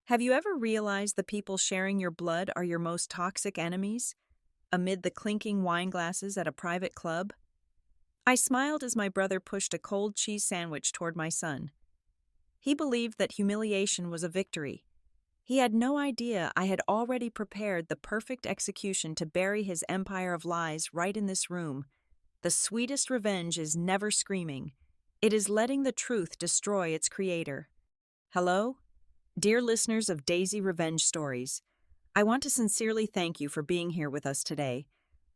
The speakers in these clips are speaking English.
Have you ever realized the people sharing your blood are your most toxic enemies? Amid the clinking wine glasses at a private club? I smiled as my brother pushed a cold cheese sandwich toward my son. He believed that humiliation was a victory. He had no idea I had already prepared the perfect execution to bury his empire of lies right in this room. The sweetest revenge is never screaming. It is letting the truth destroy its creator. Hello? Dear listeners of Daisy Revenge Stories, I want to sincerely thank you for being here with us today.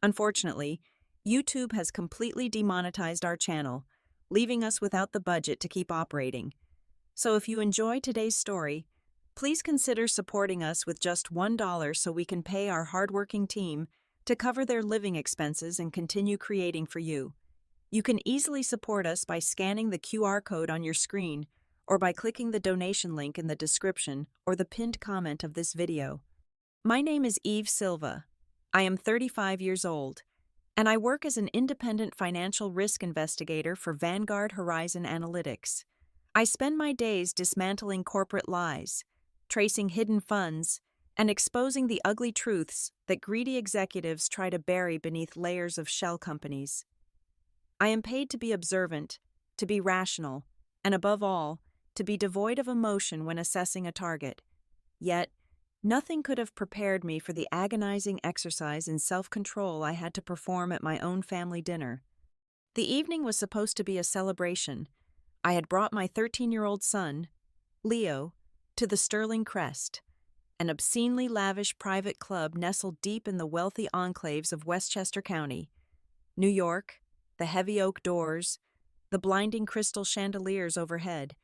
Unfortunately, YouTube has completely demonetized our channel, leaving us without the budget to keep operating. So if you enjoy today's story, please consider supporting us with just $1 so we can pay our hardworking team to cover their living expenses and continue creating for you. You can easily support us by scanning the QR code on your screen or by clicking the donation link in the description or the pinned comment of this video. My name is Eve Silva. I am 35 years old, and I work as an independent financial risk investigator for Vanguard Horizon Analytics. I spend my days dismantling corporate lies, tracing hidden funds, and exposing the ugly truths that greedy executives try to bury beneath layers of shell companies. I am paid to be observant, to be rational, and above all, to be devoid of emotion when assessing a target. Yet, nothing could have prepared me for the agonizing exercise in self-control I had to perform at my own family dinner. The evening was supposed to be a celebration. I had brought my 13-year-old son, Leo, to the Sterling Crest, an obscenely lavish private club nestled deep in the wealthy enclaves of Westchester County. New York, the heavy oak doors, the blinding crystal chandeliers overhead,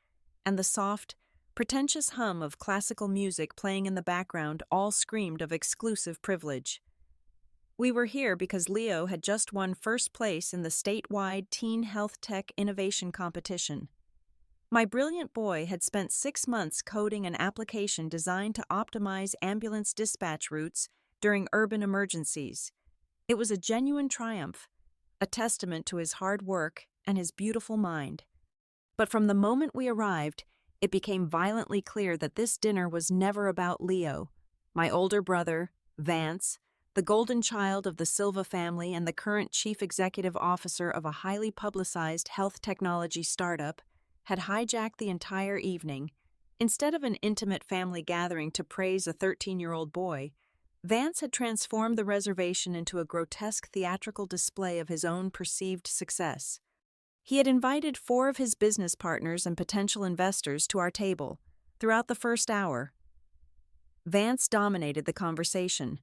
and the soft, pretentious hum of classical music playing in the background all screamed of exclusive privilege. We were here because Leo had just won first place in the statewide Teen Health Tech Innovation Competition. My brilliant boy had spent 6 months coding an application designed to optimize ambulance dispatch routes during urban emergencies. It was a genuine triumph, a testament to his hard work and his beautiful mind. But from the moment we arrived, it became violently clear that this dinner was never about Leo, my older brother, Vance, the golden child of the Silva family and the current chief executive officer of a highly publicized health technology startup, had hijacked the entire evening. Instead of an intimate family gathering to praise a 13-year-old boy, Vance had transformed the reservation into a grotesque theatrical display of his own perceived success. He had invited 4 of his business partners and potential investors to our table throughout the first hour. Vance dominated the conversation,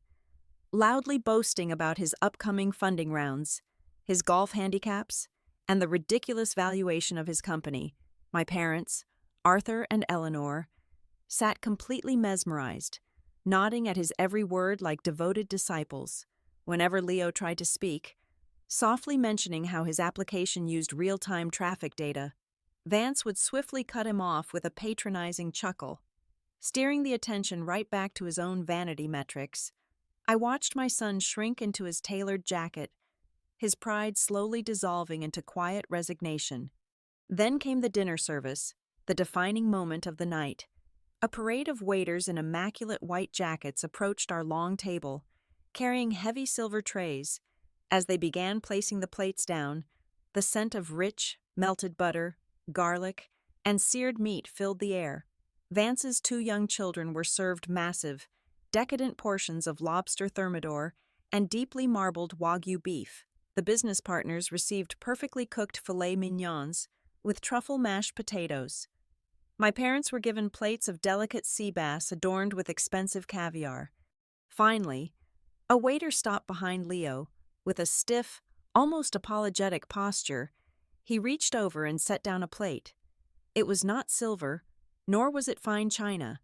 loudly boasting about his upcoming funding rounds, his golf handicaps, and the ridiculous valuation of his company. My parents, Arthur and Eleanor, sat completely mesmerized, nodding at his every word like devoted disciples. Whenever Leo tried to speak, softly mentioning how his application used real-time traffic data, Vance would swiftly cut him off with a patronizing chuckle, steering the attention right back to his own vanity metrics. I watched my son shrink into his tailored jacket, his pride slowly dissolving into quiet resignation. Then came the dinner service, the defining moment of the night. A parade of waiters in immaculate white jackets approached our long table, carrying heavy silver trays. As they began placing the plates down, the scent of rich, melted butter, garlic, and seared meat filled the air. Vance's 2 young children were served massive, decadent portions of lobster thermidor and deeply marbled Wagyu beef. The business partners received perfectly cooked filet mignons with truffle mashed potatoes. My parents were given plates of delicate sea bass adorned with expensive caviar. Finally, a waiter stopped behind Leo. With a stiff, almost apologetic posture, he reached over and set down a plate. It was not silver, nor was it fine china.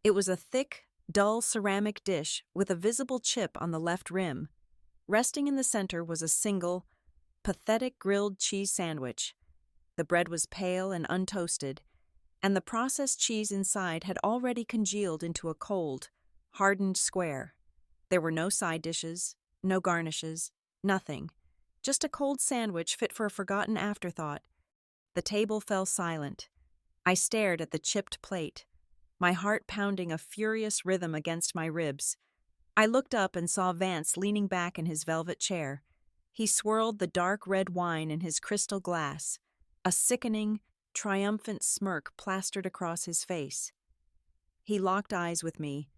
It was a thick, dull ceramic dish with a visible chip on the left rim. Resting in the center was a single, pathetic grilled cheese sandwich. The bread was pale and untoasted, and the processed cheese inside had already congealed into a cold, hardened square. There were no side dishes, no garnishes, nothing. Just a cold sandwich fit for a forgotten afterthought. The table fell silent. I stared at the chipped plate, my heart pounding a furious rhythm against my ribs. I looked up and saw Vance leaning back in his velvet chair. He swirled the dark red wine in his crystal glass, a sickening, triumphant smirk plastered across his face. He locked eyes with me,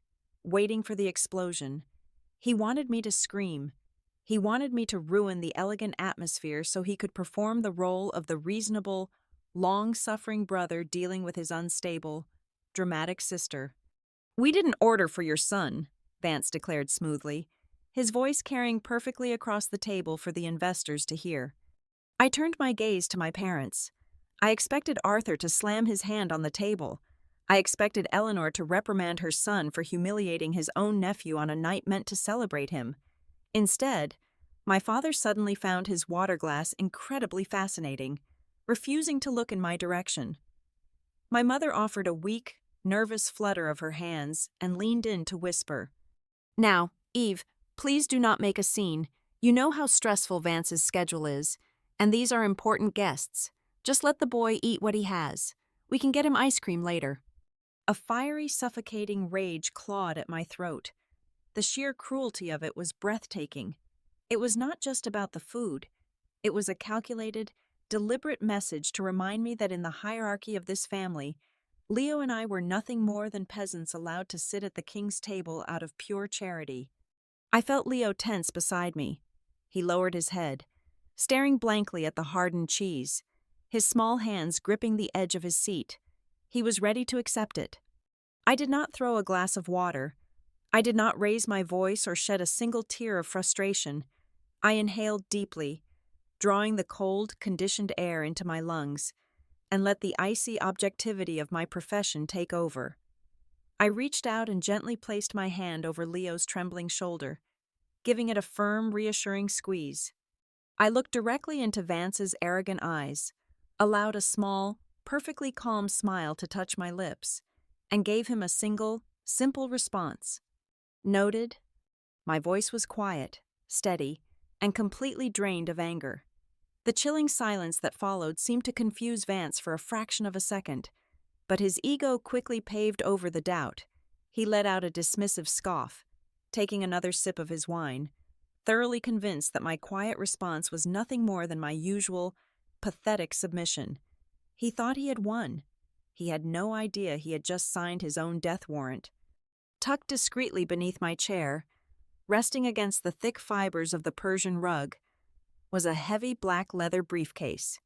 waiting for the explosion. He wanted me to scream. He wanted me to ruin the elegant atmosphere so he could perform the role of the reasonable, long-suffering brother dealing with his unstable, dramatic sister. "We didn't order for your son," Vance declared smoothly, his voice carrying perfectly across the table for the investors to hear. I turned my gaze to my parents. I expected Arthur to slam his hand on the table. I expected Eleanor to reprimand her son for humiliating his own nephew on a night meant to celebrate him. Instead, my father suddenly found his water glass incredibly fascinating, refusing to look in my direction. My mother offered a weak, nervous flutter of her hands and leaned in to whisper, "Now, Eve, please do not make a scene. You know how stressful Vance's schedule is, and these are important guests. Just let the boy eat what he has. We can get him ice cream later." A fiery, suffocating rage clawed at my throat. The sheer cruelty of it was breathtaking. It was not just about the food. It was a calculated, deliberate message to remind me that in the hierarchy of this family, Leo and I were nothing more than peasants allowed to sit at the king's table out of pure charity. I felt Leo tense beside me. He lowered his head, staring blankly at the hardened cheese, his small hands gripping the edge of his seat. He was ready to accept it. I did not throw a glass of water. I did not raise my voice or shed a single tear of frustration. I inhaled deeply, drawing the cold, conditioned air into my lungs, and let the icy objectivity of my profession take over. I reached out and gently placed my hand over Leo's trembling shoulder, giving it a firm, reassuring squeeze. I looked directly into Vance's arrogant eyes, allowed a small, perfectly calm smile to touch my lips, and gave him a single, simple response. "Noted." My voice was quiet, steady, and completely drained of anger. The chilling silence that followed seemed to confuse Vance for a fraction of a second, but his ego quickly paved over the doubt. He let out a dismissive scoff, taking another sip of his wine, thoroughly convinced that my quiet response was nothing more than my usual, pathetic submission. He thought he had won. He had no idea he had just signed his own death warrant. Tucked discreetly beneath my chair, resting against the thick fibers of the Persian rug, was a heavy black leather briefcase.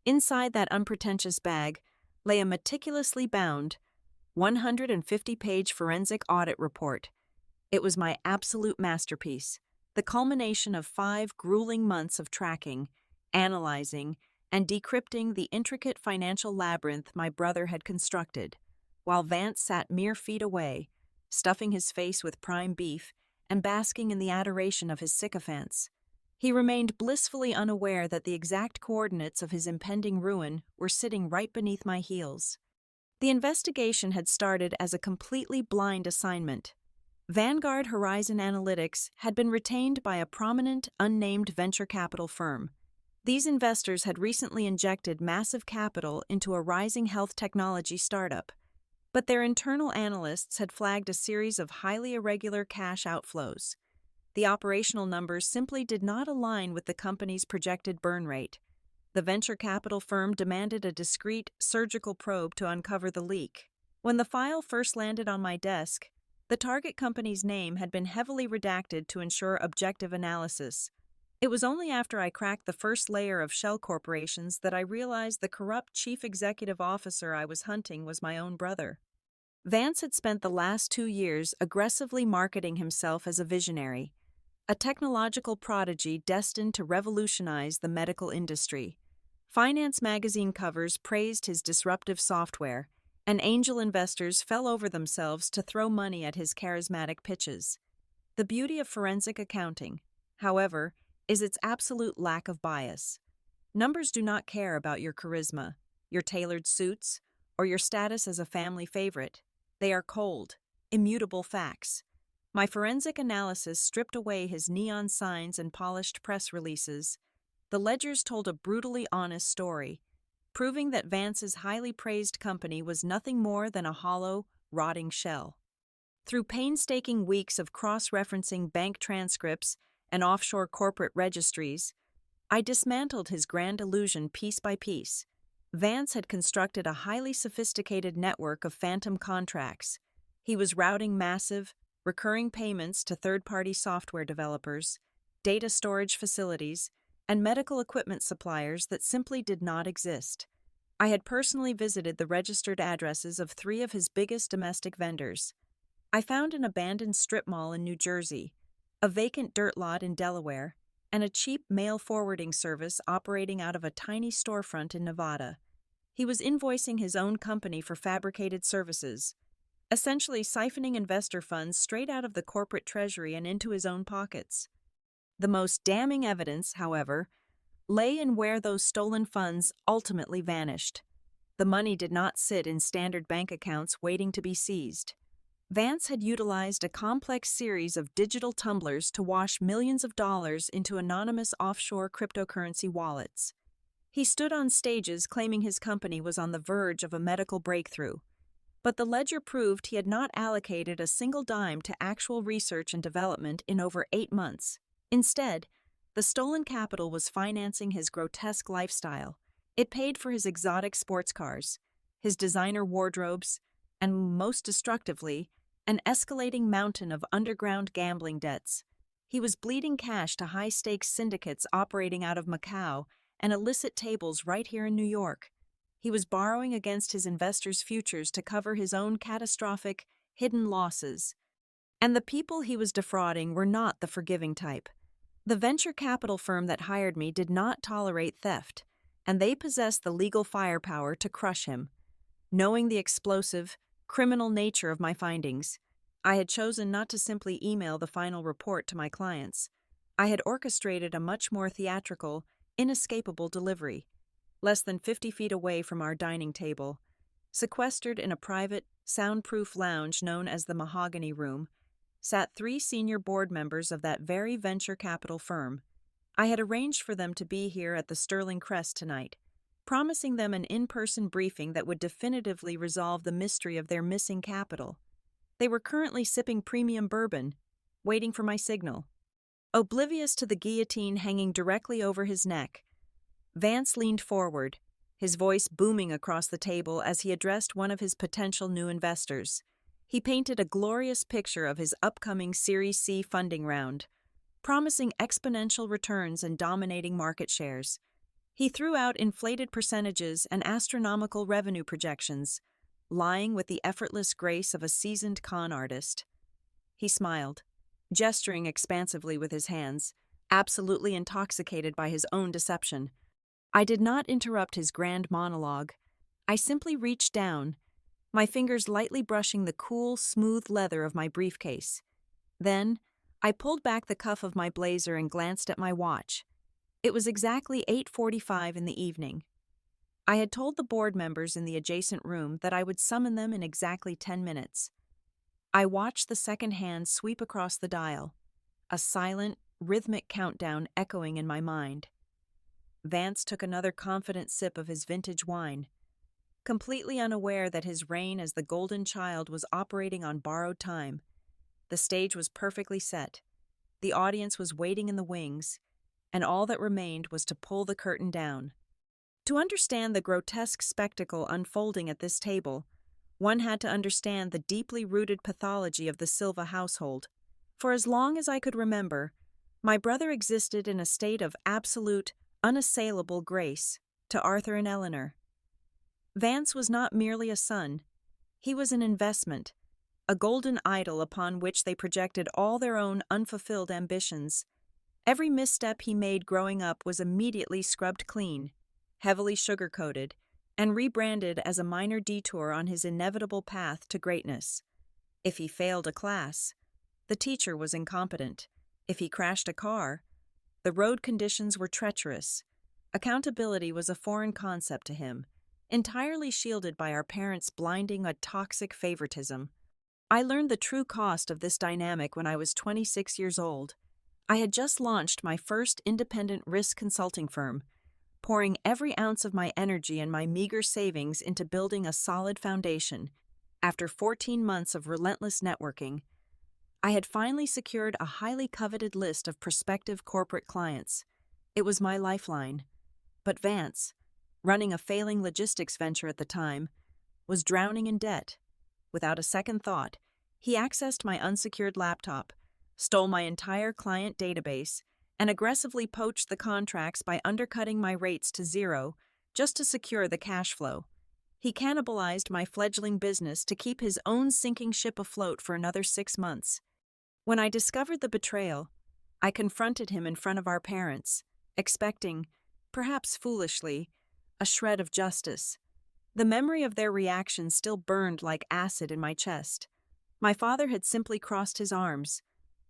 Inside that unpretentious bag lay a meticulously bound, 150-page forensic audit report. It was my absolute masterpiece, the culmination of 5 grueling months of tracking, analyzing, and decrypting the intricate financial labyrinth my brother had constructed, while Vance sat mere feet away, stuffing his face with prime beef and basking in the adoration of his sycophants. He remained blissfully unaware that the exact coordinates of his impending ruin were sitting right beneath my heels. The investigation had started as a completely blind assignment. Vanguard Horizon Analytics had been retained by a prominent, unnamed venture capital firm. These investors had recently injected massive capital into a rising health technology startup, but their internal analysts had flagged a series of highly irregular cash outflows. The operational numbers simply did not align with the company's projected burn rate. The venture capital firm demanded a discreet, surgical probe to uncover the leak. When the file first landed on my desk, the target company's name had been heavily redacted to ensure objective analysis. It was only after I cracked the first layer of shell corporations that I realized the corrupt chief executive officer I was hunting was my own brother. Vance had spent the last 2 years aggressively marketing himself as a visionary, a technological prodigy destined to revolutionize the medical industry. Finance magazine covers praised his disruptive software, and angel investors fell over themselves to throw money at his charismatic pitches. The beauty of forensic accounting, however, is its absolute lack of bias. Numbers do not care about your charisma, your tailored suits, or your status as a family favorite. They are cold, immutable facts. My forensic analysis stripped away his neon signs and polished press releases. The ledgers told a brutally honest story, proving that Vance's highly praised company was nothing more than a hollow, rotting shell. Through painstaking weeks of cross-referencing bank transcripts and offshore corporate registries, I dismantled his grand illusion piece by piece. Vance had constructed a highly sophisticated network of phantom contracts. He was routing massive, recurring payments to third-party software developers, data storage facilities, and medical equipment suppliers that simply did not exist. I had personally visited the registered addresses of 3 of his biggest domestic vendors. I found an abandoned strip mall in New Jersey, a vacant dirt lot in Delaware, and a cheap mail forwarding service operating out of a tiny storefront in Nevada. He was invoicing his own company for fabricated services, essentially siphoning investor funds straight out of the corporate treasury and into his own pockets. The most damning evidence, however, lay in where those stolen funds ultimately vanished. The money did not sit in standard bank accounts waiting to be seized. Vance had utilized a complex series of digital tumblers to wash millions of dollars into anonymous offshore cryptocurrency wallets. He stood on stages claiming his company was on the verge of a medical breakthrough, but the ledger proved he had not allocated a single dime to actual research and development in over 8 months. Instead, the stolen capital was financing his grotesque lifestyle. It paid for his exotic sports cars, his designer wardrobes, and most destructively, an escalating mountain of underground gambling debts. He was bleeding cash to high-stakes syndicates operating out of Macau and illicit tables right here in New York. He was borrowing against his investors' futures to cover his own catastrophic, hidden losses. And the people he was defrauding were not the forgiving type. The venture capital firm that hired me did not tolerate theft, and they possessed the legal firepower to crush him. Knowing the explosive, criminal nature of my findings, I had chosen not to simply email the final report to my clients. I had orchestrated a much more theatrical, inescapable delivery. Less than 50 feet away from our dining table, sequestered in a private, soundproof lounge known as the Mahogany Room, sat 3 senior board members of that very venture capital firm. I had arranged for them to be here at the Sterling Crest tonight, promising them an in-person briefing that would definitively resolve the mystery of their missing capital. They were currently sipping premium bourbon, waiting for my signal. Oblivious to the guillotine hanging directly over his neck, Vance leaned forward, his voice booming across the table as he addressed one of his potential new investors. He painted a glorious picture of his upcoming Series C funding round, promising exponential returns and dominating market shares. He threw out inflated percentages and astronomical revenue projections, lying with the effortless grace of a seasoned con artist. He smiled, gesturing expansively with his hands, absolutely intoxicated by his own deception. I did not interrupt his grand monologue. I simply reached down, my fingers lightly brushing the cool, smooth leather of my briefcase. Then, I pulled back the cuff of my blazer and glanced at my watch. It was exactly 8:45 in the evening. I had told the board members in the adjacent room that I would summon them in exactly 10 minutes. I watched the second hand sweep across the dial, a silent, rhythmic countdown echoing in my mind. Vance took another confident sip of his vintage wine, completely unaware that his reign as the golden child was operating on borrowed time. The stage was perfectly set. The audience was waiting in the wings, and all that remained was to pull the curtain down. To understand the grotesque spectacle unfolding at this table, one had to understand the deeply rooted pathology of the Silva household. For as long as I could remember, my brother existed in a state of absolute, unassailable grace to Arthur and Eleanor. Vance was not merely a son. He was an investment, a golden idol upon which they projected all their own unfulfilled ambitions. Every misstep he made growing up was immediately scrubbed clean, heavily sugar-coated, and rebranded as a minor detour on his inevitable path to greatness. If he failed a class, the teacher was incompetent. If he crashed a car, the road conditions were treacherous. Accountability was a foreign concept to him, entirely shielded by our parents' blinding toxic favoritism. I learned the true cost of this dynamic when I was 26 years old. I had just launched my first independent risk consulting firm, pouring every ounce of my energy and my meager savings into building a solid foundation. After 14 months of relentless networking, I had finally secured a highly coveted list of prospective corporate clients. It was my lifeline. But Vance, running a failing logistics venture at the time, was drowning in debt. Without a second thought, he accessed my unsecured laptop, stole my entire client database, and aggressively poached the contracts by undercutting my rates to zero just to secure the cash flow. He cannibalized my fledgling business to keep his own sinking ship afloat for another 6 months. When I discovered the betrayal, I confronted him in front of our parents, expecting, perhaps foolishly, a shred of justice. The memory of their reaction still burned like acid in my chest. My father had simply crossed his arms,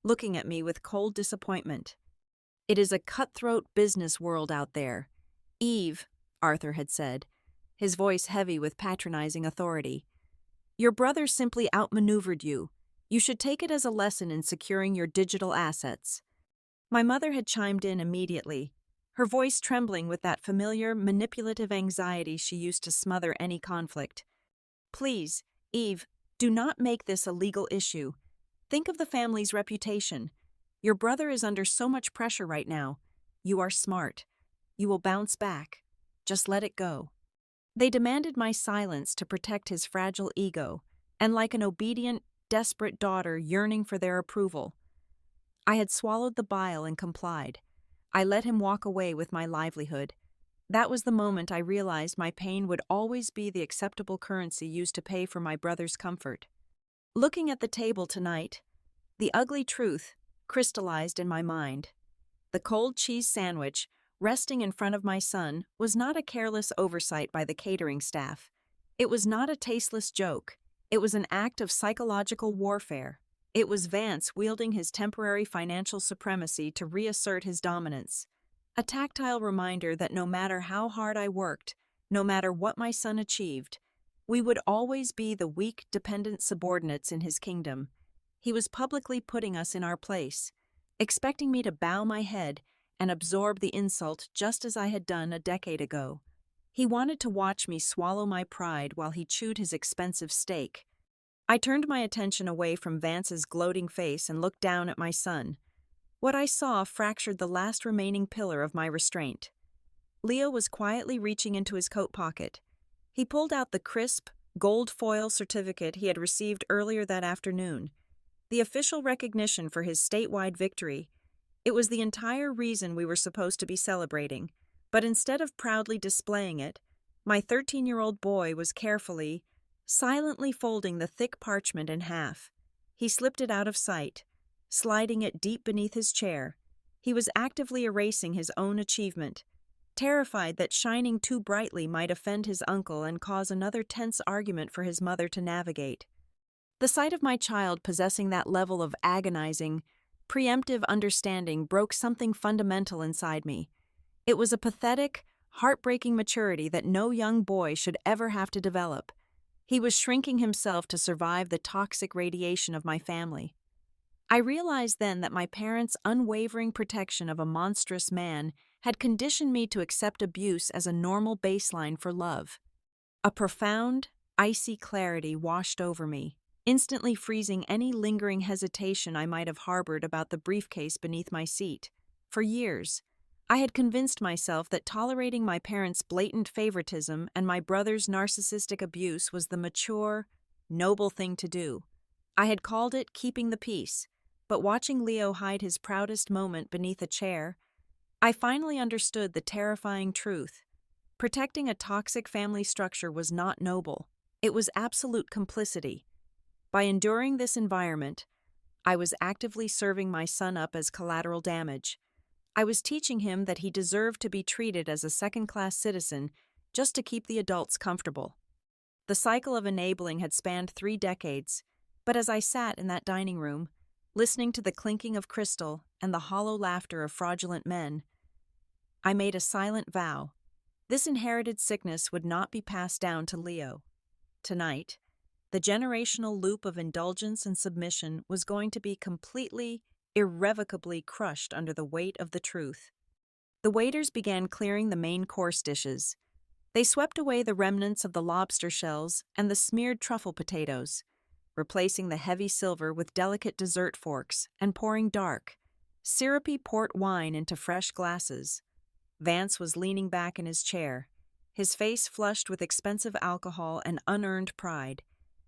looking at me with cold disappointment. "It is a cutthroat business world out there. Eve," Arthur had said, his voice heavy with patronizing authority. "Your brother simply outmaneuvered you. You should take it as a lesson in securing your digital assets." My mother had chimed in immediately, her voice trembling with that familiar, manipulative anxiety she used to smother any conflict. "Please, Eve, do not make this a legal issue. Think of the family's reputation. Your brother is under so much pressure right now. You are smart. You will bounce back. Just let it go." They demanded my silence to protect his fragile ego, and like an obedient, desperate daughter yearning for their approval, I had swallowed the bile and complied. I let him walk away with my livelihood. That was the moment I realized my pain would always be the acceptable currency used to pay for my brother's comfort. Looking at the table tonight, the ugly truth crystallized in my mind. The cold cheese sandwich, resting in front of my son, was not a careless oversight by the catering staff. It was not a tasteless joke. It was an act of psychological warfare. It was Vance wielding his temporary financial supremacy to reassert his dominance. A tactile reminder that no matter how hard I worked, no matter what my son achieved, we would always be the weak, dependent subordinates in his kingdom. He was publicly putting us in our place, expecting me to bow my head and absorb the insult just as I had done a decade ago. He wanted to watch me swallow my pride while he chewed his expensive steak. I turned my attention away from Vance's gloating face and looked down at my son. What I saw fractured the last remaining pillar of my restraint. Leo was quietly reaching into his coat pocket. He pulled out the crisp, gold foil certificate he had received earlier that afternoon, the official recognition for his statewide victory. It was the entire reason we were supposed to be celebrating, but instead of proudly displaying it, my 13-year-old boy was carefully, silently folding the thick parchment in half. He slipped it out of sight, sliding it deep beneath his chair. He was actively erasing his own achievement, terrified that shining too brightly might offend his uncle and cause another tense argument for his mother to navigate. The sight of my child possessing that level of agonizing, preemptive understanding broke something fundamental inside me. It was a pathetic, heartbreaking maturity that no young boy should ever have to develop. He was shrinking himself to survive the toxic radiation of my family. I realized then that my parents' unwavering protection of a monstrous man had conditioned me to accept abuse as a normal baseline for love. A profound, icy clarity washed over me, instantly freezing any lingering hesitation I might have harbored about the briefcase beneath my seat. For years, I had convinced myself that tolerating my parents' blatant favoritism and my brother's narcissistic abuse was the mature, noble thing to do. I had called it keeping the peace, but watching Leo hide his proudest moment beneath a chair, I finally understood the terrifying truth. Protecting a toxic family structure was not noble. It was absolute complicity. By enduring this environment, I was actively serving my son up as collateral damage. I was teaching him that he deserved to be treated as a second-class citizen just to keep the adults comfortable. The cycle of enabling had spanned 3 decades, but as I sat in that dining room, listening to the clinking of crystal and the hollow laughter of fraudulent men, I made a silent vow. This inherited sickness would not be passed down to Leo. Tonight, the generational loop of indulgence and submission was going to be completely, irrevocably crushed under the weight of the truth. The waiters began clearing the main course dishes. They swept away the remnants of the lobster shells and the smeared truffle potatoes, replacing the heavy silver with delicate dessert forks and pouring dark, syrupy port wine into fresh glasses. Vance was leaning back in his chair, his face flushed with expensive alcohol and unearned pride.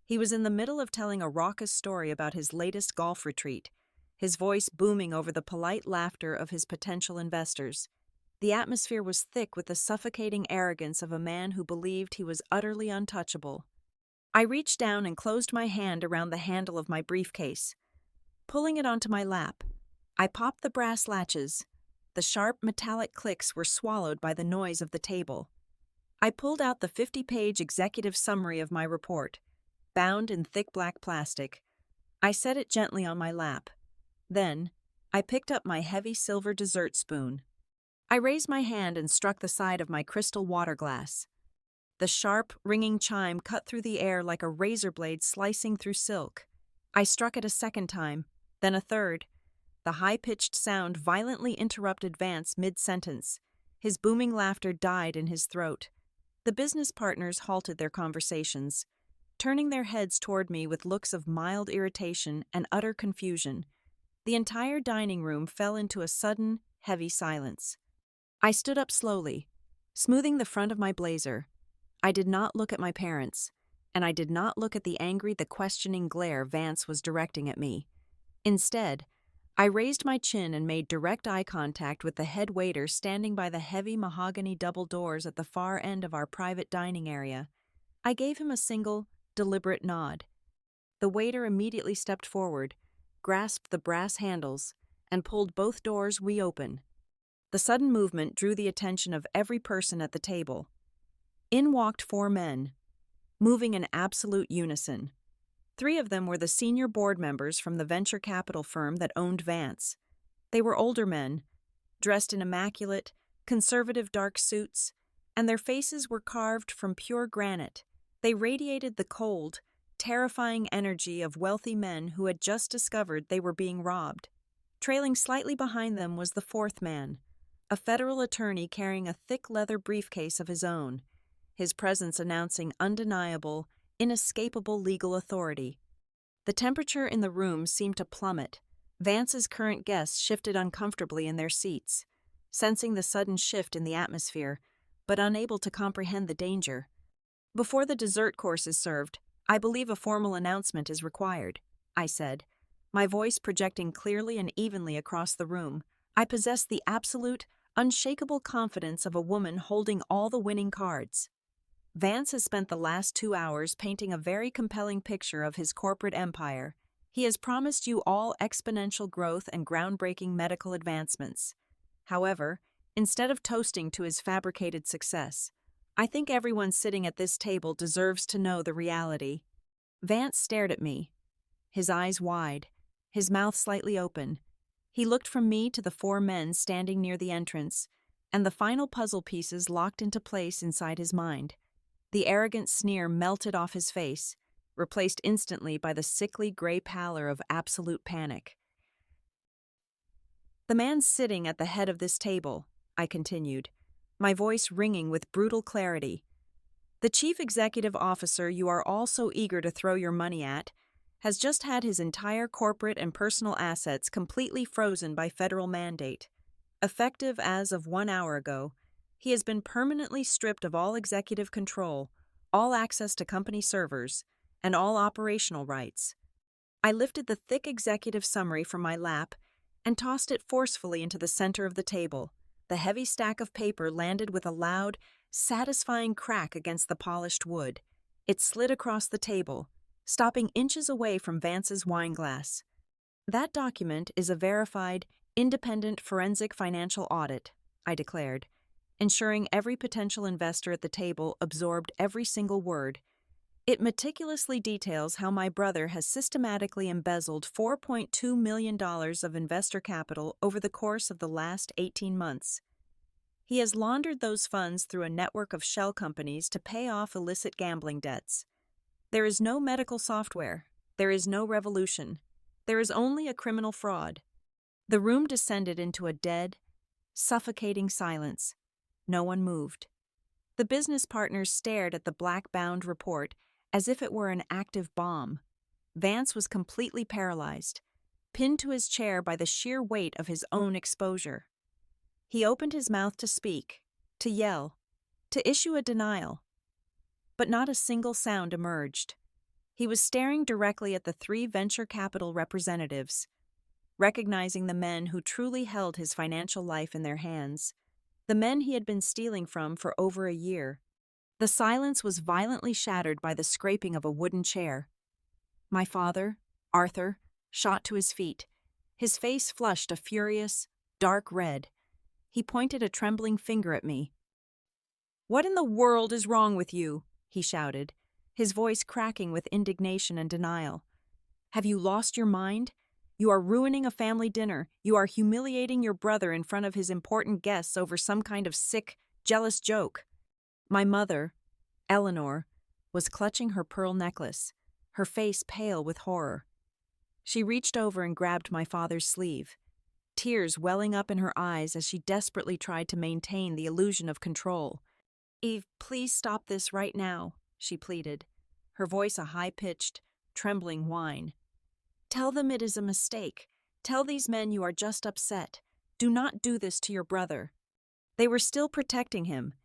He was in the middle of telling a raucous story about his latest golf retreat, his voice booming over the polite laughter of his potential investors. The atmosphere was thick with the suffocating arrogance of a man who believed he was utterly untouchable. I reached down and closed my hand around the handle of my briefcase. Pulling it onto my lap, I popped the brass latches. The sharp, metallic clicks were swallowed by the noise of the table. I pulled out the 50-page executive summary of my report, bound in thick black plastic. I set it gently on my lap. Then, I picked up my heavy silver dessert spoon. I raised my hand and struck the side of my crystal water glass. The sharp, ringing chime cut through the air like a razor blade slicing through silk. I struck it a second time, then a third. The high-pitched sound violently interrupted Vance mid-sentence. His booming laughter died in his throat. The business partners halted their conversations, turning their heads toward me with looks of mild irritation and utter confusion. The entire dining room fell into a sudden, heavy silence. I stood up slowly, smoothing the front of my blazer. I did not look at my parents, and I did not look at the angry, questioning glare Vance was directing at me. Instead, I raised my chin and made direct eye contact with the head waiter standing by the heavy mahogany double doors at the far end of our private dining area. I gave him a single, deliberate nod. The waiter immediately stepped forward, grasped the brass handles, and pulled both doors open. The sudden movement drew the attention of every person at the table. In walked 4 men, moving in absolute unison. 3 of them were the senior board members from the venture capital firm that owned Vance. They were older men, dressed in immaculate, conservative dark suits, and their faces were carved from pure granite. They radiated the cold, terrifying energy of wealthy men who had just discovered they were being robbed. Trailing slightly behind them was the 4th man, a federal attorney carrying a thick leather briefcase of his own, his presence announcing undeniable, inescapable legal authority. The temperature in the room seemed to plummet. Vance's current guests shifted uncomfortably in their seats, sensing the sudden shift in the atmosphere, but unable to comprehend the danger. Before the dessert course is served, I believe a formal announcement is required, I said, my voice projecting clearly and evenly across the room. I possessed the absolute, unshakable confidence of a woman holding all the winning cards. Vance has spent the last 2 hours painting a very compelling picture of his corporate empire. He has promised you all exponential growth and groundbreaking medical advancements. However, instead of toasting to his fabricated success, I think everyone sitting at this table deserves to know the reality. Vance stared at me, his eyes wide, his mouth slightly open. He looked from me to the 4 men standing near the entrance, and the final puzzle pieces locked into place inside his mind. The arrogant sneer melted off his face, replaced instantly by the sickly gray pallor of absolute panic. The man sitting at the head of this table, I continued, my voice ringing with brutal clarity. The chief executive officer you are all so eager to throw your money at has just had his entire corporate and personal assets completely frozen by federal mandate. Effective as of 1 hour ago, he has been permanently stripped of all executive control, all access to company servers, and all operational rights. I lifted the thick executive summary from my lap and tossed it forcefully into the center of the table. The heavy stack of paper landed with a loud, satisfying crack against the polished wood. It slid across the table, stopping inches away from Vance's wine glass. That document is a verified, independent forensic financial audit, I declared, ensuring every potential investor at the table absorbed every single word. It meticulously details how my brother has systematically embezzled $4.2 million of investor capital over the course of the last 18 months. He has laundered those funds through a network of shell companies to pay off illicit gambling debts. There is no medical software. There is no revolution. There is only a criminal fraud. The room descended into a dead, suffocating silence. No one moved. The business partners stared at the black-bound report as if it were an active bomb. Vance was completely paralyzed, pinned to his chair by the sheer weight of his own exposure. He opened his mouth to speak, to yell, to issue a denial. But not a single sound emerged. He was staring directly at the three venture capital representatives, recognizing the men who truly held his financial life in their hands, the men he had been stealing from for over a year. The silence was violently shattered by the scraping of a wooden chair. My father, Arthur, shot to his feet. His face flushed a furious, dark red. He pointed a trembling finger at me. "What in the world is wrong with you?" he shouted, his voice cracking with indignation and denial. "Have you lost your mind? You are ruining a family dinner. You are humiliating your brother in front of his important guests over some kind of sick, jealous joke." My mother, Eleanor, was clutching her pearl necklace, her face pale with horror. She reached over and grabbed my father's sleeve, tears welling up in her eyes as she desperately tried to maintain the illusion of control. "Eve, please stop this right now," she pleaded, her voice a high-pitched, trembling whine. "Tell them it is a mistake. Tell these men you are just upset. Do not do this to your brother." They were still protecting him,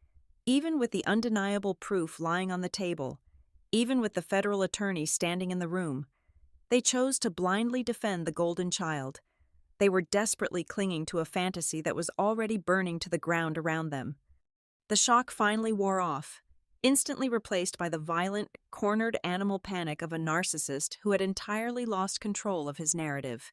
even with the undeniable proof lying on the table, even with the federal attorney standing in the room. They chose to blindly defend the golden child. They were desperately clinging to a fantasy that was already burning to the ground around them. The shock finally wore off, instantly replaced by the violent, cornered animal panic of a narcissist who had entirely lost control of his narrative.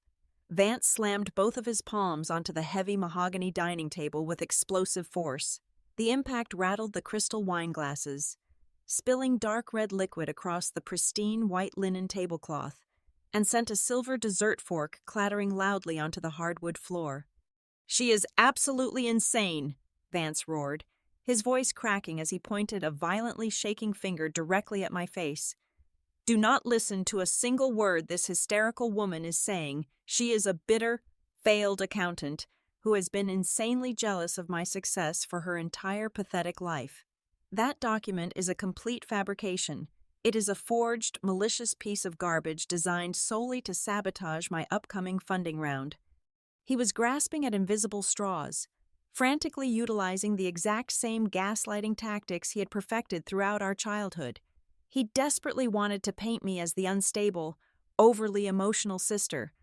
Vance slammed both of his palms onto the heavy mahogany dining table with explosive force. The impact rattled the crystal wine glasses, spilling dark red liquid across the pristine white linen tablecloth, and sent a silver dessert fork clattering loudly onto the hardwood floor. "She is absolutely insane," Vance roared, his voice cracking as he pointed a violently shaking finger directly at my face. "Do not listen to a single word this hysterical woman is saying. She is a bitter, failed accountant who has been insanely jealous of my success for her entire pathetic life. That document is a complete fabrication. It is a forged, malicious piece of garbage designed solely to sabotage my upcoming funding round." He was grasping at invisible straws, frantically utilizing the exact same gaslighting tactics he had perfected throughout our childhood. He desperately wanted to paint me as the unstable, overly emotional sister,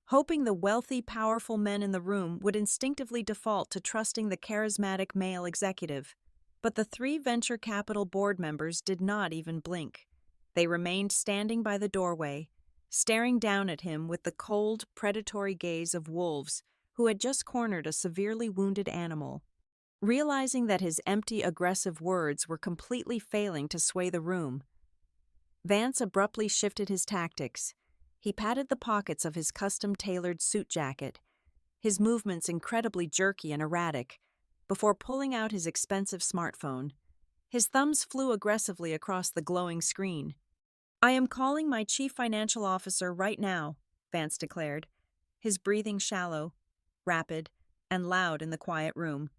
hoping the wealthy, powerful men in the room would instinctively default to trusting the charismatic male executive. But the three venture capital board members did not even blink. They remained standing by the doorway, staring down at him with the cold, predatory gaze of wolves who had just cornered a severely wounded animal. Realizing that his empty, aggressive words were completely failing to sway the room, Vance abruptly shifted his tactics. He patted the pockets of his custom-tailored suit jacket, his movements incredibly jerky and erratic, before pulling out his expensive smartphone. His thumbs flew aggressively across the glowing screen. "I am calling my chief financial officer right now," Vance declared, his breathing shallow, rapid, and loud in the quiet room.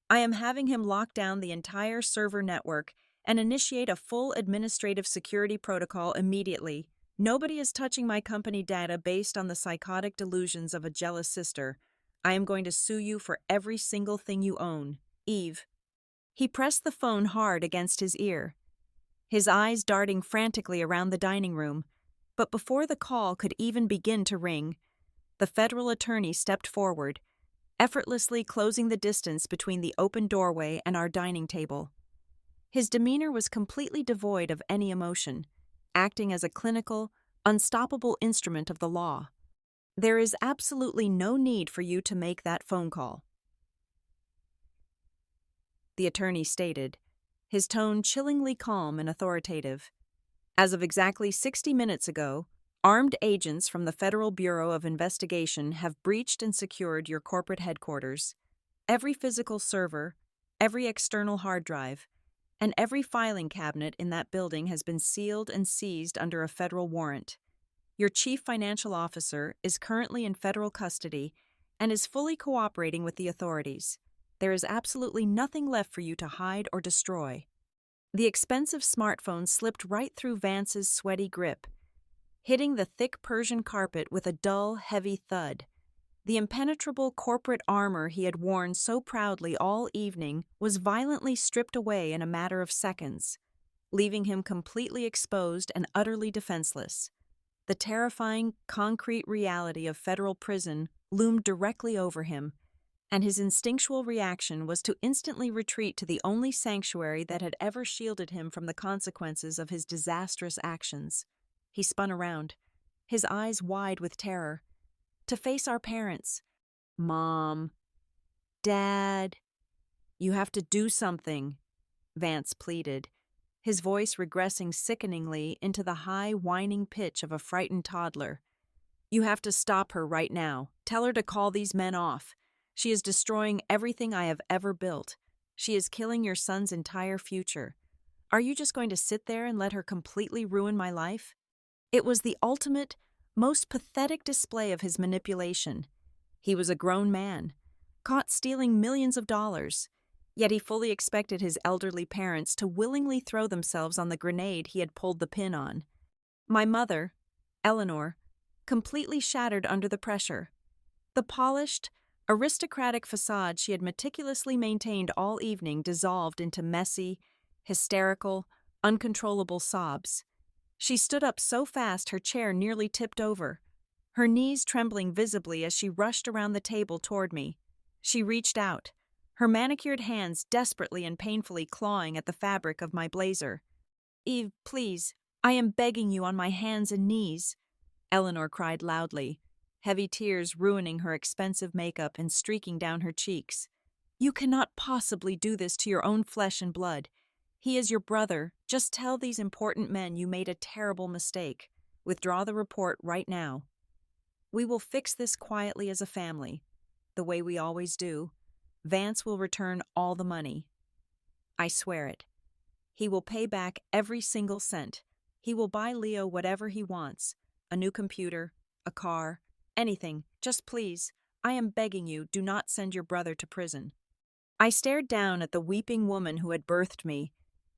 "I am having him lock down the entire server network and initiate a full administrative security protocol immediately. Nobody is touching my company data based on the psychotic delusions of a jealous sister. I am going to sue you for every single thing you own. Eve." He pressed the phone hard against his ear, his eyes darting frantically around the dining room. But before the call could even begin to ring, the federal attorney stepped forward, effortlessly closing the distance between the open doorway and our dining table. His demeanor was completely devoid of any emotion, acting as a clinical, unstoppable instrument of the law. "There is absolutely no need for you to make that phone call," the attorney stated, his tone chillingly calm and authoritative. "As of exactly 60 minutes ago, armed agents from the Federal Bureau of Investigation have breached and secured your corporate headquarters. Every physical server, every external hard drive, and every filing cabinet in that building has been sealed and seized under a federal warrant. Your chief financial officer is currently in federal custody and is fully cooperating with the authorities. There is absolutely nothing left for you to hide or destroy. The expensive smartphone slipped right through Vance's sweaty grip, hitting the thick Persian carpet with a dull, heavy thud. The impenetrable corporate armor he had worn so proudly all evening was violently stripped away in a matter of seconds, leaving him completely exposed and utterly defenseless. The terrifying, concrete reality of federal prison loomed directly over him, and his instinctual reaction was to instantly retreat to the only sanctuary that had ever shielded him from the consequences of his disastrous actions. He spun around, his eyes wide with terror, to face our parents. "Mom, Dad, you have to do something," Vance pleaded, his voice regressing sickeningly into the high, whining pitch of a frightened toddler. "You have to stop her right now. Tell her to call these men off. She is destroying everything I have ever built. She is killing your son's entire future. Are you just going to sit there and let her completely ruin my life?" It was the ultimate, most pathetic display of his manipulation. He was a grown man, caught stealing millions of dollars, yet he fully expected his elderly parents to willingly throw themselves on the grenade he had pulled the pin on. My mother, Eleanor, completely shattered under the pressure. The polished, aristocratic facade she had meticulously maintained all evening dissolved into messy, hysterical, uncontrollable sobs. She stood up so fast her chair nearly tipped over, her knees trembling visibly as she rushed around the table toward me. She reached out, her manicured hands desperately and painfully clawing at the fabric of my blazer. "Eve, please, I am begging you on my hands and knees," Eleanor cried loudly, heavy tears ruining her expensive makeup and streaking down her cheeks. "You cannot possibly do this to your own flesh and blood. He is your brother. Just tell these important men you made a terrible mistake. Withdraw the report right now. We will fix this quietly as a family, the way we always do. Vance will return all the money. I swear it. He will pay back every single cent. He will buy Leo whatever he wants, a new computer, a car, anything. Just please, I am begging you, do not send your brother to prison." I stared down at the weeping woman who had birthed me,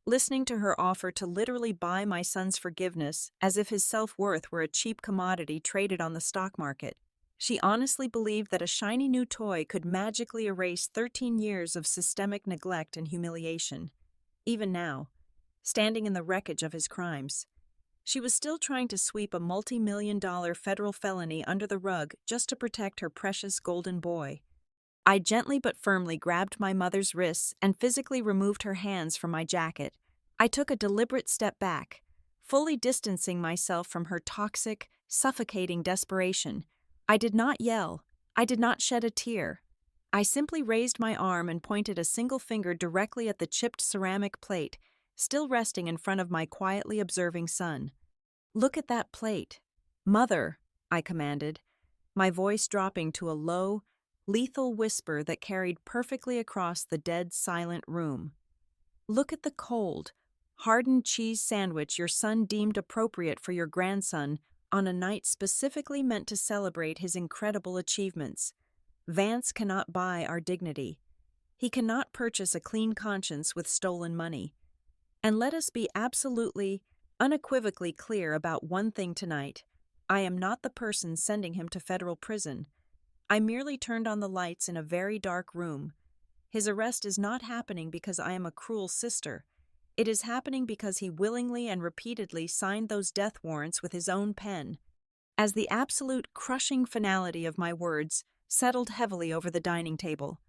listening to her offer to literally buy my son's forgiveness as if his self-worth were a cheap commodity traded on the stock market. She honestly believed that a shiny new toy could magically erase 13 years of systemic neglect and humiliation. Even now, standing in the wreckage of his crimes, she was still trying to sweep a multi-million-dollar federal felony under the rug just to protect her precious golden boy. I gently but firmly grabbed my mother's wrists and physically removed her hands from my jacket. I took a deliberate step back, fully distancing myself from her toxic, suffocating desperation. I did not yell. I did not shed a tear. I simply raised my arm and pointed a single finger directly at the chipped ceramic plate, still resting in front of my quietly observing son. "Look at that plate. Mother," I commanded, my voice dropping to a low, lethal whisper that carried perfectly across the dead, silent room. "Look at the cold, hardened cheese sandwich your son deemed appropriate for your grandson on a night specifically meant to celebrate his incredible achievements. Vance cannot buy our dignity. He cannot purchase a clean conscience with stolen money. And let us be absolutely, unequivocally clear about one thing tonight. I am not the person sending him to federal prison. I merely turned on the lights in a very dark room. His arrest is not happening because I am a cruel sister. It is happening because he willingly and repeatedly signed those death warrants with his own pen." As the absolute crushing finality of my words settled heavily over the dining table,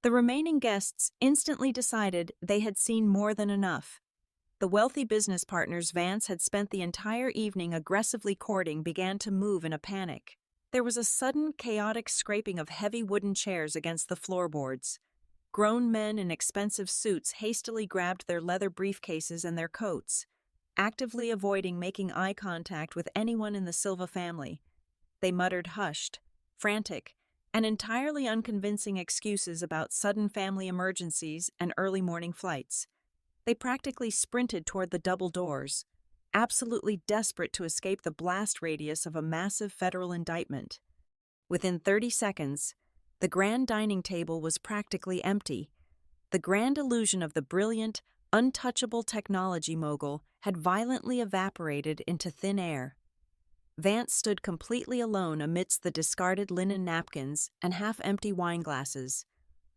the remaining guests instantly decided they had seen more than enough. The wealthy business partners Vance had spent the entire evening aggressively courting began to move in a panic. There was a sudden, chaotic scraping of heavy wooden chairs against the floorboards. Grown men in expensive suits hastily grabbed their leather briefcases and their coats, actively avoiding making eye contact with anyone in the Silva family. They muttered hushed, frantic, and entirely unconvincing excuses about sudden family emergencies and early morning flights. They practically sprinted toward the double doors, absolutely desperate to escape the blast radius of a massive federal indictment. Within 30 seconds, The grand dining table was practically empty. The grand illusion of the brilliant, untouchable technology mogul had violently evaporated into thin air. Vance stood completely alone amidst the discarded linen napkins and half-empty wine glasses,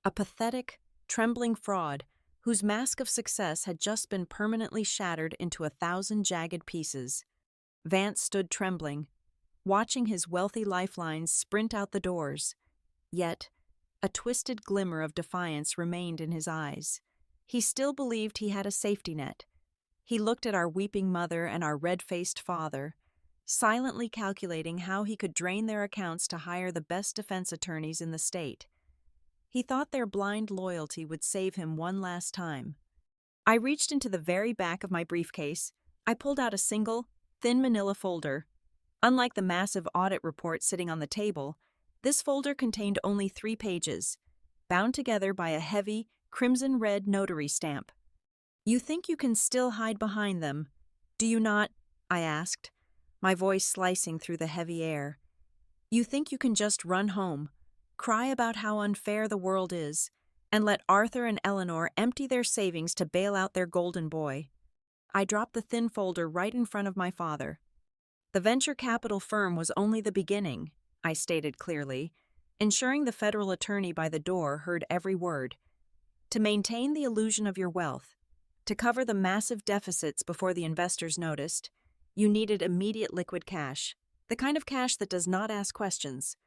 a pathetic, trembling fraud whose mask of success had just been permanently shattered into 1,000 jagged pieces. Vance stood trembling, watching his wealthy lifelines sprint out the doors. Yet, a twisted glimmer of defiance remained in his eyes. He still believed he had a safety net. He looked at our weeping mother and our red-faced father, silently calculating how he could drain their accounts to hire the best defense attorneys in the state. He thought their blind loyalty would save him one last time. I reached into the very back of my briefcase. I pulled out a single, thin manila folder. Unlike the massive audit report sitting on the table, this folder contained only 3 pages, bound together by a heavy, crimson-red notary stamp. "You think you can still hide behind them, do you not?" I asked, my voice slicing through the heavy air. "You think you can just run home, cry about how unfair the world is, and let Arthur and Eleanor empty their savings to bail out their golden boy?" I dropped the thin folder right in front of my father. "The venture capital firm was only the beginning," I stated clearly, ensuring the federal attorney by the door heard every word. "To maintain the illusion of your wealth, to cover the massive deficits before the investors noticed, you needed immediate liquid cash, the kind of cash that does not ask questions."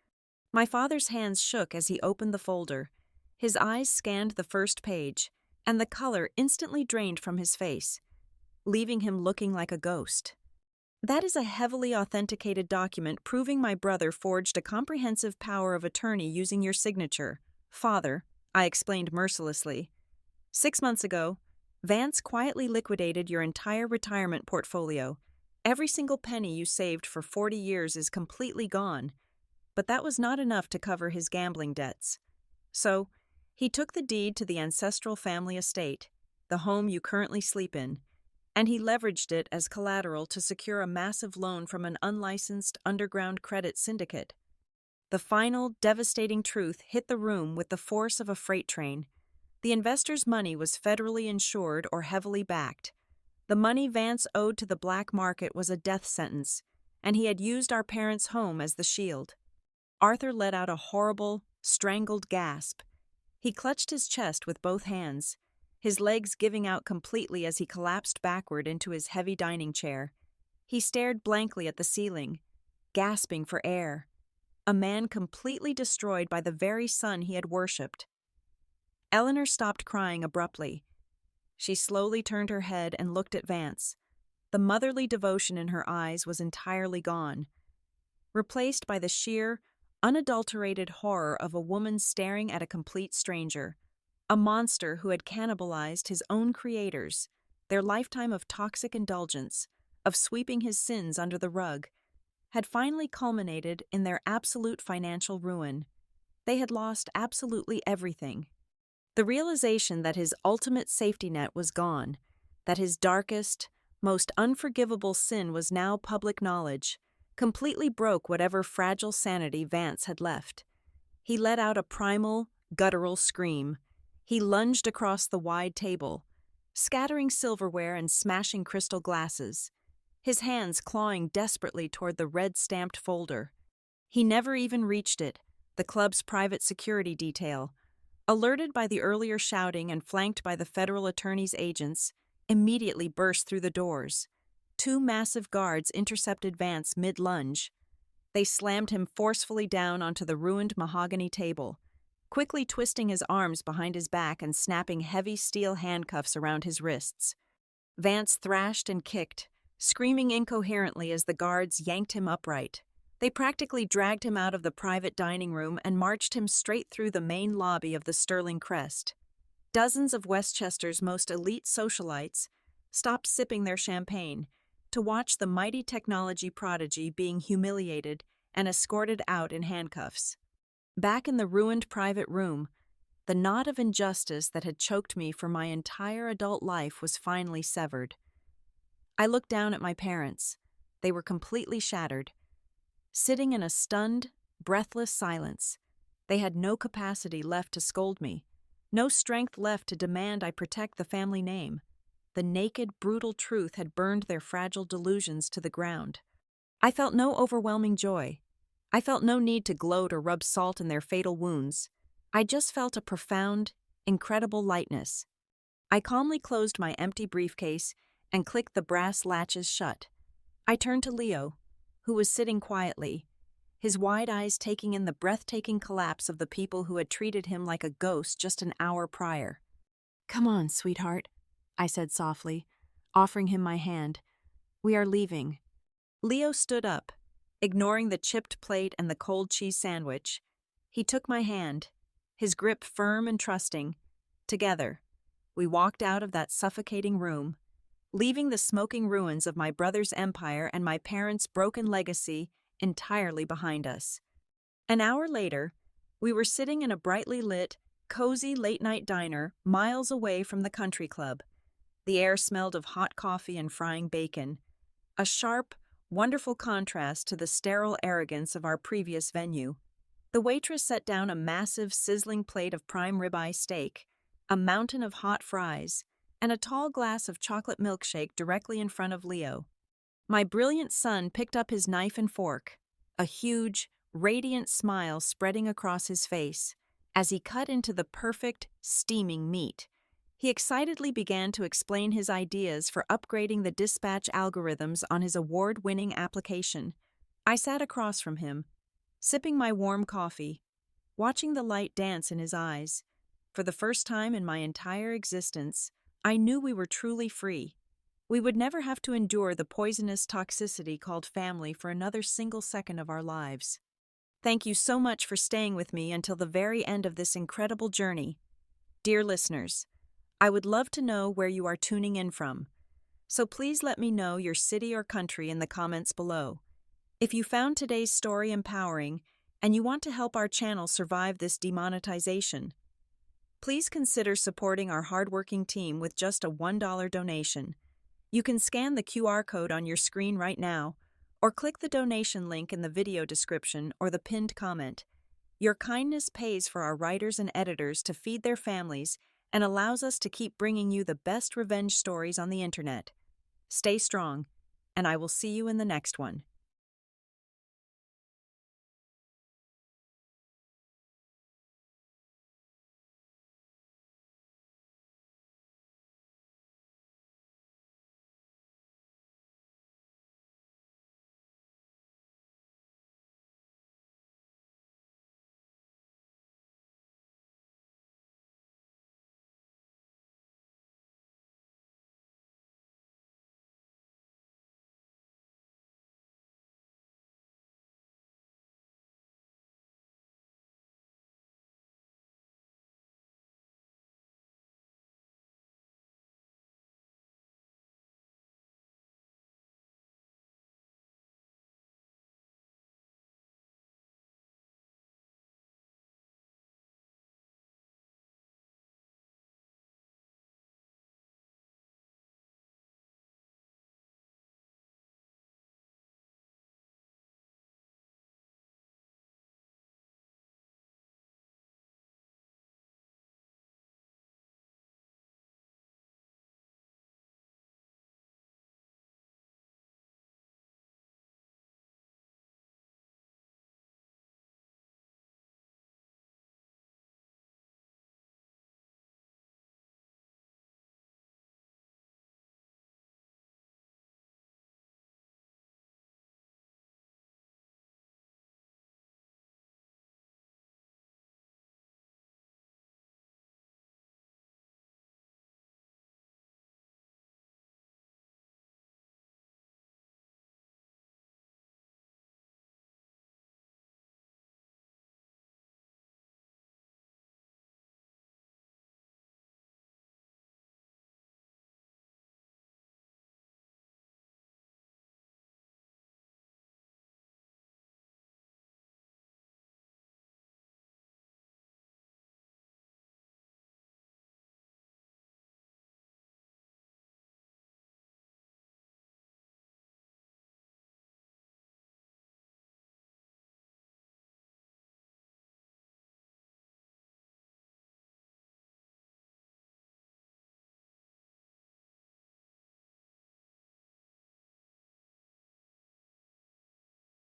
My father's hands shook as he opened the folder. His eyes scanned the first page, and the color instantly drained from his face, leaving him looking like a ghost. "That is a heavily authenticated document proving my brother forged a comprehensive power of attorney using your signature, Father," I explained mercilessly. "6 months ago, Vance quietly liquidated your entire retirement portfolio. Every single penny you saved for 40 years is completely gone. But that was not enough to cover his gambling debts. So, he took the deed to the ancestral family estate, the home you currently sleep in, and he leveraged it as collateral to secure a massive loan from an unlicensed underground credit syndicate." The final, devastating truth hit the room with the force of a freight train. The investor's money was federally insured or heavily backed. The money Vance owed to the black market was a death sentence, and he had used our parents' home as the shield. Arthur let out a horrible, strangled gasp. He clutched his chest with both hands, his legs giving out completely as he collapsed backward into his heavy dining chair. He stared blankly at the ceiling, gasping for air. A man completely destroyed by the very son he had worshipped. Eleanor stopped crying abruptly. She slowly turned her head and looked at Vance. The motherly devotion in her eyes was entirely gone, replaced by the sheer, unadulterated horror of a woman staring at a complete stranger, a monster who had cannibalized his own creators, their lifetime of toxic indulgence, of sweeping his sins under the rug, had finally culminated in their absolute financial ruin. They had lost absolutely everything. The realization that his ultimate safety net was gone, that his darkest, most unforgivable sin was now public knowledge, completely broke whatever fragile sanity Vance had left. He let out a primal, guttural scream. He lunged across the wide table, scattering silverware and smashing crystal glasses, his hands clawing desperately toward the red-stamped folder. He never even reached it, the club's private security detail, alerted by the earlier shouting and flanked by the federal attorney's agents, immediately burst through the doors. 2 massive guards intercepted Vance mid-lunge. They slammed him forcefully down onto the ruined mahogany table, quickly twisting his arms behind his back and snapping heavy steel handcuffs around his wrists. Vance thrashed and kicked, screaming incoherently as the guards yanked him upright. They practically dragged him out of the private dining room and marched him straight through the main lobby of the Sterling Crest. Dozens of Westchester's most elite socialites stopped sipping their champagne to watch the mighty technology prodigy being humiliated and escorted out in handcuffs. Back in the ruined private room, the knot of injustice that had choked me for my entire adult life was finally severed. I looked down at my parents. They were completely shattered, sitting in a stunned, breathless silence. They had no capacity left to scold me, no strength left to demand I protect the family name. The naked, brutal truth had burned their fragile delusions to the ground. I felt no overwhelming joy. I felt no need to gloat or rub salt in their fatal wounds. I just felt a profound, incredible lightness. I calmly closed my empty briefcase and clicked the brass latches shut. I turned to Leo, who was sitting quietly, his wide eyes taking in the breathtaking collapse of the people who had treated him like a ghost just an hour prior. "Come on, sweetheart," I said softly, offering him my hand. "We are leaving." Leo stood up, ignoring the chipped plate and the cold cheese sandwich. He took my hand, his grip firm and trusting. Together, we walked out of that suffocating room, leaving the smoking ruins of my brother's empire and my parents' broken legacy entirely behind us. An hour later, we were sitting in a brightly lit, cozy late-night diner miles away from the country club. The air smelled of hot coffee and frying bacon, a sharp, wonderful contrast to the sterile arrogance of our previous venue. The waitress set down a massive, sizzling plate of prime ribeye steak, a mountain of hot fries, and a tall glass of chocolate milkshake directly in front of Leo. My brilliant son picked up his knife and fork, a huge, radiant smile spreading across his face, as he cut into the perfect, steaming meat. He excitedly began to explain his ideas for upgrading the dispatch algorithms on his award-winning application. I sat across from him, sipping my warm coffee, watching the light dance in his eyes. For the first time in my entire existence, I knew we were truly free. We would never have to endure the poisonous toxicity called family for another single second of our lives. Thank you so much for staying with me until the very end of this incredible journey. Dear listeners, I would love to know where you are tuning in from, so please let me know your city or country in the comments below. If you found today's story empowering and you want to help our channel survive this demonetization, please consider supporting our hardworking team with just a $1 donation. You can scan the QR code on your screen right now, or click the donation link in the video description or the pinned comment. Your kindness pays for our writers and editors to feed their families and allows us to keep bringing you the best revenge stories on the internet. Stay strong, and I will see you in the next one.